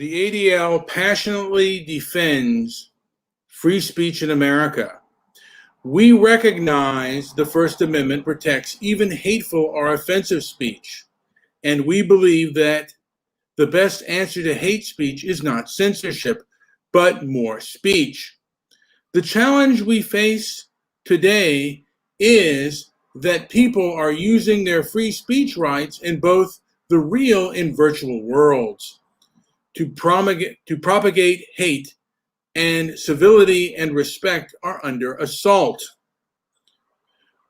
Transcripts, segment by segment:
The ADL passionately defends free speech in America. We recognize the First Amendment protects even hateful or offensive speech, and we believe that the best answer to hate speech is not censorship, but more speech. The challenge we face today is that people are using their free speech rights in both the real and virtual worlds to propagate hate, and civility and respect are under assault.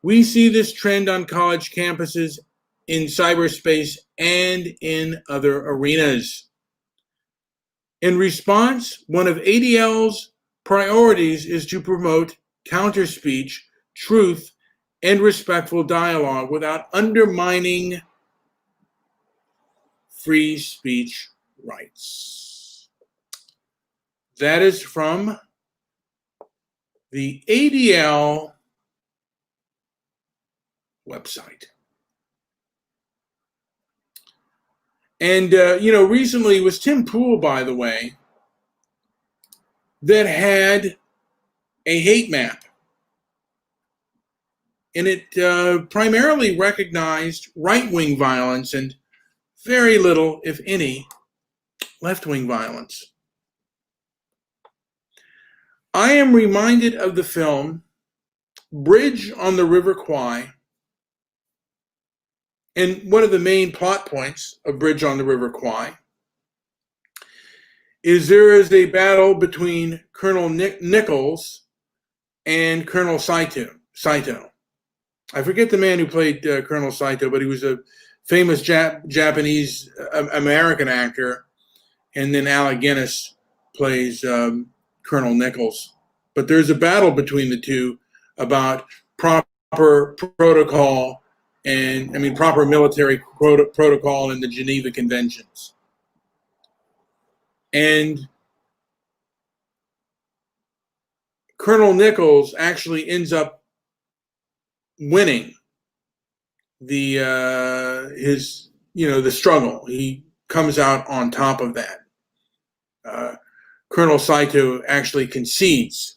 We see this trend on college campuses, in cyberspace, and in other arenas. In response, one of ADL's priorities is to promote counter-speech, truth, and respectful dialogue without undermining free speech rights. That is from the ADL website. And, recently it was Tim Pool, by the way, that had a hate map. And it primarily recognized right-wing violence and very little, if any, left-wing violence. I am reminded of the film Bridge on the River Kwai. And one of the main plot points of Bridge on the River Kwai is there is a battle between Colonel Nichols and Colonel Saito. I forget the man who played Colonel Saito, but he was a famous Japanese American actor. And then Alec Guinness plays Colonel Nichols. But there's a battle between the two about proper protocol and, proper military protocol in the Geneva Conventions. And Colonel Nichols actually ends up winning the struggle. He comes out on top of that. Colonel Saito actually concedes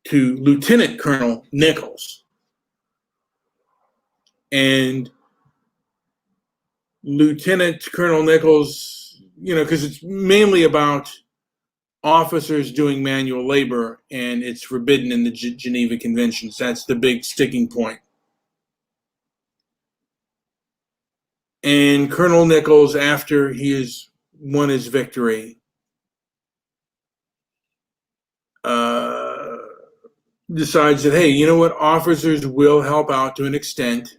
to Lieutenant Colonel Nichols. And Lieutenant Colonel Nichols, because it's mainly about officers doing manual labor, and it's forbidden in the Geneva Conventions. That's the big sticking point. And Colonel Nichols, after he has won his victory, decides that, hey, you know what, officers will help out to an extent,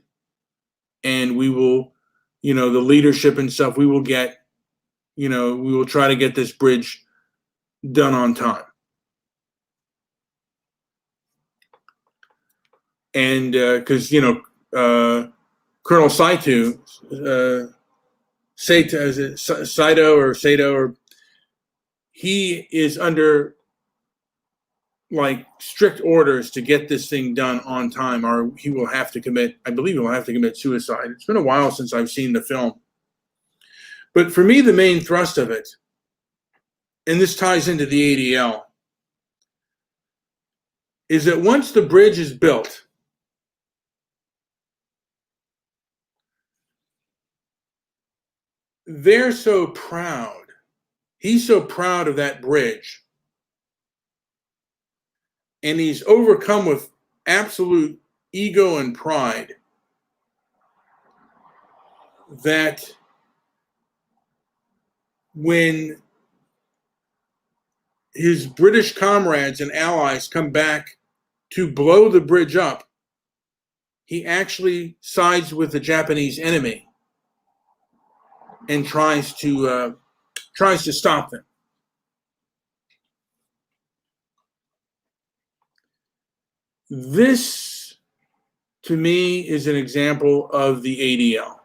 and we will, the leadership and stuff, we will get, we will try to get this bridge done on time. And because, Colonel Saito, he is under strict orders to get this thing done on time, or he will have to commit suicide. It's been a while since I've seen the film. But for me, the main thrust of it, and this ties into the ADL, is that once the bridge is built, they're so proud. He's so proud of that bridge. And he's overcome with absolute ego and pride that when his British comrades and allies come back to blow the bridge up, he actually sides with the Japanese enemy and tries to stop them. This, to me, is an example of the ADL.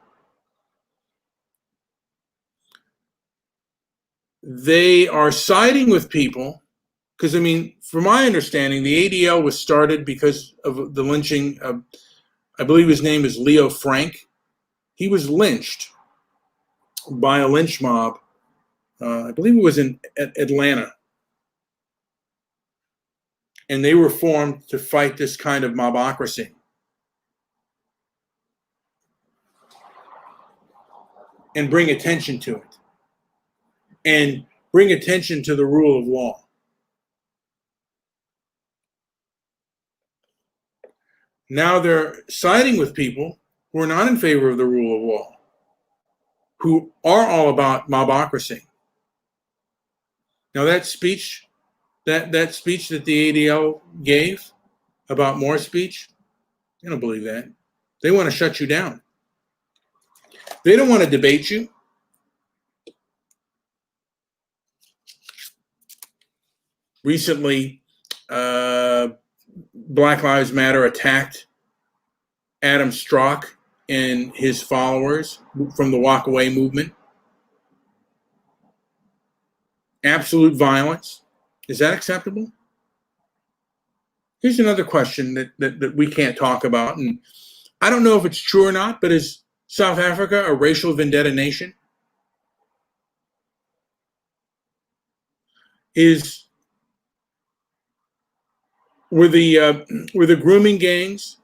They are siding with people because, from my understanding, the ADL was started because of the lynching of, I believe his name is Leo Frank. He was lynched by a lynch mob I believe it was in Atlanta. And they were formed to fight this kind of mobocracy. And bring attention to it. And bring attention to the rule of law. Now they're siding with people who are not in favor of the rule of law, who are all about mobocracy. Now that speech, that speech that the ADL gave about more speech, I don't believe that. They want to shut you down. They don't want to debate you. Recently, Black Lives Matter attacked Adam Strzok and his followers from the Walk Away movement. Absolute violence. Is that acceptable? Here's another question that we can't talk about, and I don't know if it's true or not, but is South Africa a racial vendetta nation? Were the grooming gangs,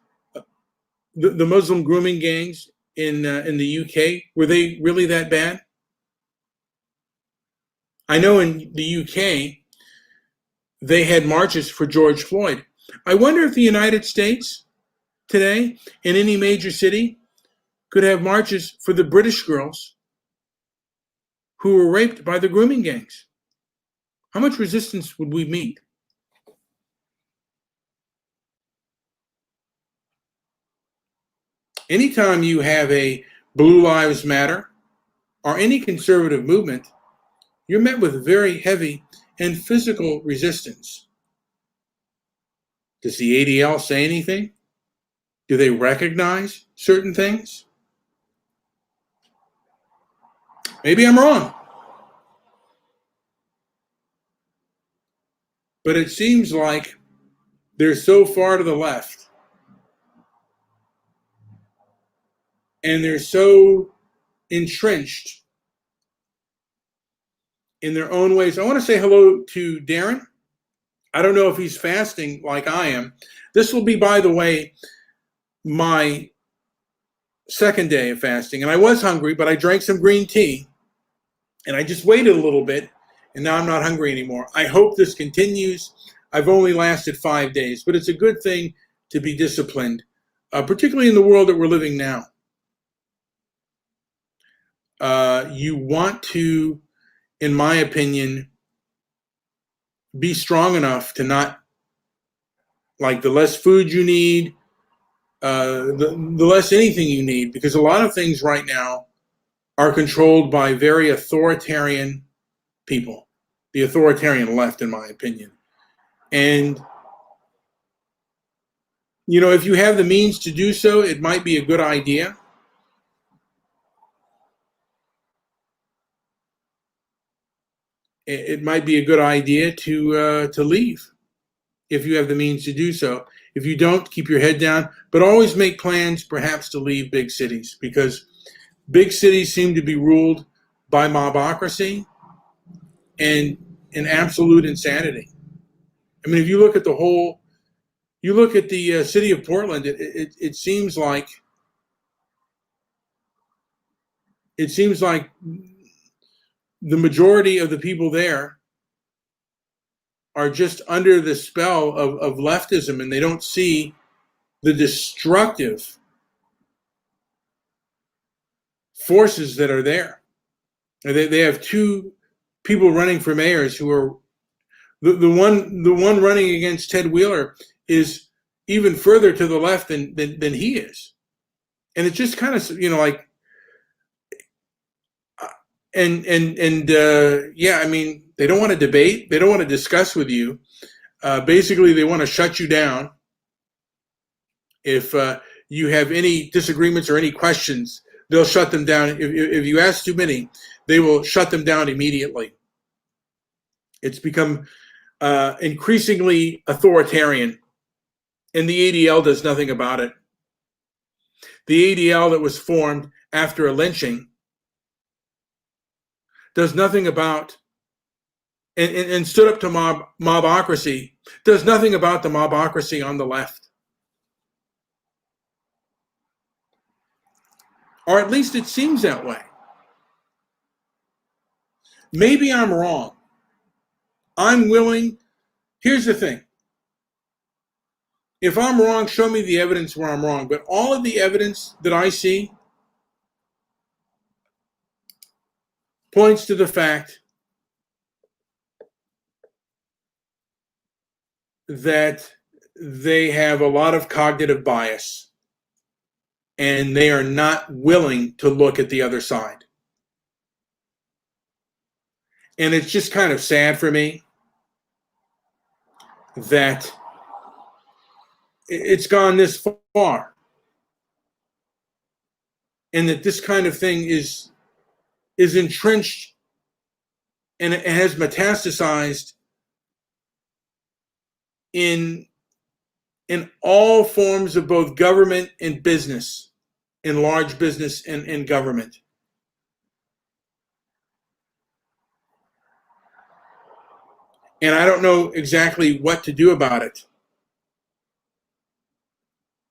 the Muslim grooming gangs in the UK, were they really that bad? I know in the UK they had marches for George Floyd. I wonder if the United States today, in any major city, could have marches for the British girls who were raped by the grooming gangs. How much resistance would we meet? Anytime you have a Blue Lives Matter or any conservative movement, you're met with very heavy and physical resistance. Does the ADL say anything? Do they recognize certain things? Maybe I'm wrong. But it seems like they're so far to the left and they're so entrenched in their own ways. I want to say hello to Darren. I don't know if he's fasting like I am. This will be, by the way, my second day of fasting. And I was hungry, but I drank some green tea and I just waited a little bit and now I'm not hungry anymore. I hope this continues. I've only lasted 5 days, but it's a good thing to be disciplined, particularly in the world that we're living now. You want to, in my opinion, be strong enough to not, like, the less food you need, the less anything you need, because a lot of things right now are controlled by very authoritarian people, the authoritarian left, in my opinion. And, you know, if you have the means to do so, it might be a good idea. It might be a good idea to leave if you have the means to do so. If you don't, keep your head down, but always make plans perhaps to leave big cities, because big cities seem to be ruled by mobocracy and an absolute insanity. I mean, if you look at the city of Portland, it seems like the majority of the people there are just under the spell of leftism, and they don't see the destructive forces that are there. They have two people running for mayors who are the one running against Ted Wheeler is even further to the left than he is, and it's just kind of, you know, like, yeah, I mean, they don't want to debate, they don't want to discuss with you. Basically, they want to shut you down. If you have any disagreements or any questions, they'll shut them down. If you ask too many, they will shut them down immediately. It's become increasingly authoritarian, and the ADL does nothing about it. The ADL that was formed after a lynching does nothing about, and stood up to mobocracy, does nothing about the mobocracy on the left. Or at least it seems that way. Maybe I'm wrong. I'm willing. Here's the thing. If I'm wrong, show me the evidence where I'm wrong. But all of the evidence that I see points to the fact that they have a lot of cognitive bias and they are not willing to look at the other side. And it's just kind of sad for me that it's gone this far and that this kind of thing is entrenched and it has metastasized in all forms of both government and business, in large business and government. And I don't know exactly what to do about it.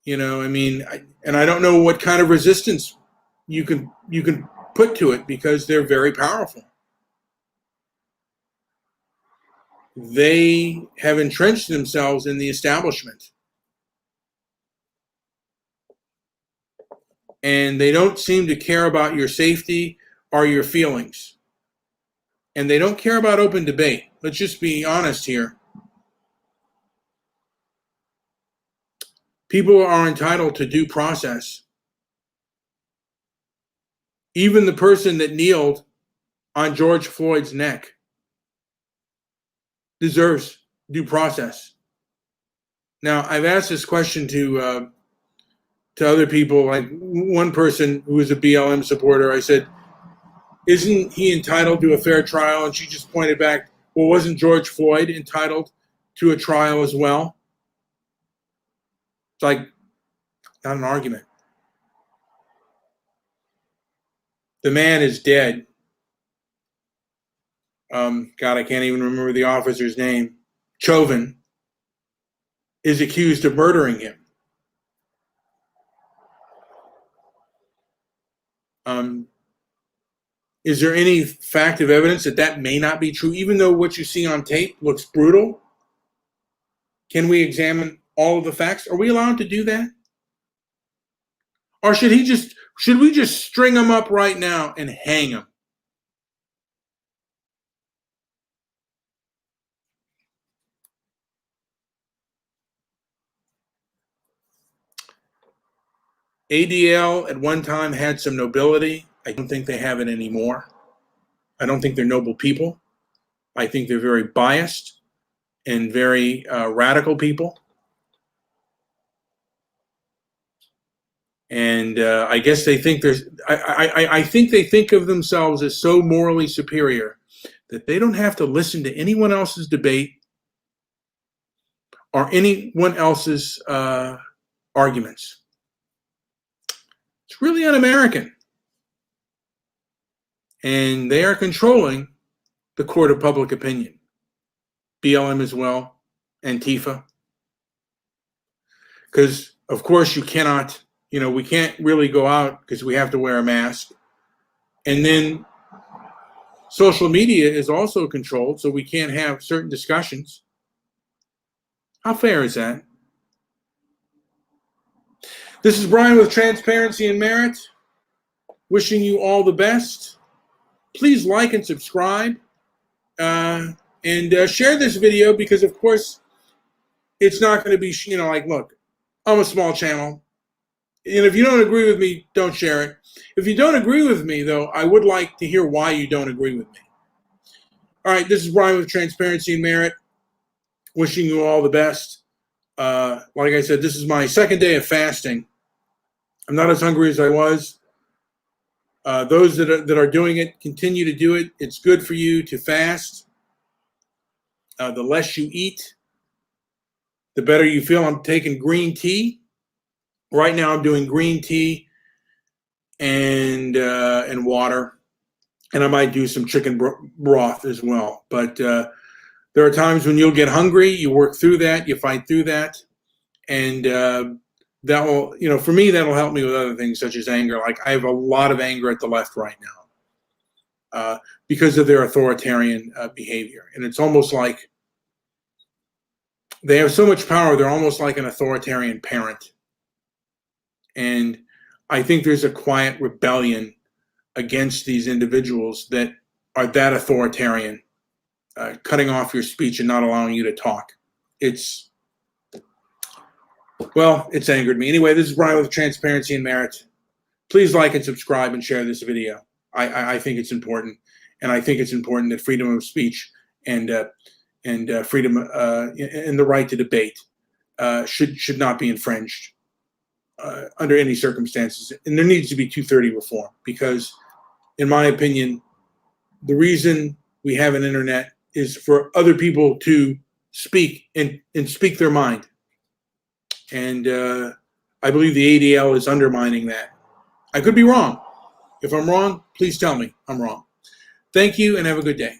You know, I mean, I don't know what kind of resistance you can put to it because they're very powerful. They have entrenched themselves in the establishment. And they don't seem to care about your safety or your feelings. And they don't care about open debate. Let's just be honest here. People are entitled to due process. Even the person that kneeled on George Floyd's neck deserves due process. Now, I've asked this question to other people, like one person who was a BLM supporter. I said, isn't he entitled to a fair trial? And she just pointed back, well, wasn't George Floyd entitled to a trial as well? It's like, not an argument. The man is dead. God, I can't even remember the officer's name. Chauvin is accused of murdering him. Is there any fact of evidence that that may not be true, even though what you see on tape looks brutal? Can we examine all of the facts? Are we allowed to do that? Or should we just string him up right now and hang him? ADL at one time had some nobility. I don't think they have it anymore. I don't think they're noble people. I think they're very biased and very radical people. And I guess they think I think they think of themselves as so morally superior that they don't have to listen to anyone else's debate or anyone else's arguments. It's really un-American. And they are controlling the court of public opinion. BLM as well, Antifa. Because, of course, you cannot, we can't really go out because we have to wear a mask. And then social media is also controlled, so we can't have certain discussions. How fair is that? This is Brian with Transparency and Merit, wishing you all the best. Please like and subscribe and share this video because, of course, it's not going to be, look, I'm a small channel. And if you don't agree with me, don't share it. If you don't agree with me, though, I would like to hear why you don't agree with me. All right, this is Brian with Transparency and Merit, wishing you all the best. Like I said, this is my second day of fasting. I'm not as hungry as I was. Those that are doing it, continue to do it. It's good for you to fast. The less you eat, the better you feel. I'm taking green tea. Right now I'm doing green tea and water. and I might do some chicken broth as well. But there are times when you'll get hungry, you work through that, you fight through that, and that will, for me, that'll help me with other things such as anger. Like I have a lot of anger at the left right now because of their authoritarian behavior. And it's almost like they have so much power, they're almost like an authoritarian parent. And I think there's a quiet rebellion against these individuals that are that authoritarian, cutting off your speech and not allowing you to talk. It's angered me. Anyway, this is Brian with Transparency and Merit. Please like and subscribe and share this video. I think it's important. And I think it's important that freedom of speech and freedom and the right to debate should not be infringed under any circumstances. And there needs to be 230 reform because, in my opinion, the reason we have an internet is for other people to speak and speak their mind. And I believe the ADL is undermining that. I could be wrong. If I'm wrong, please tell me I'm wrong. Thank you and have a good day.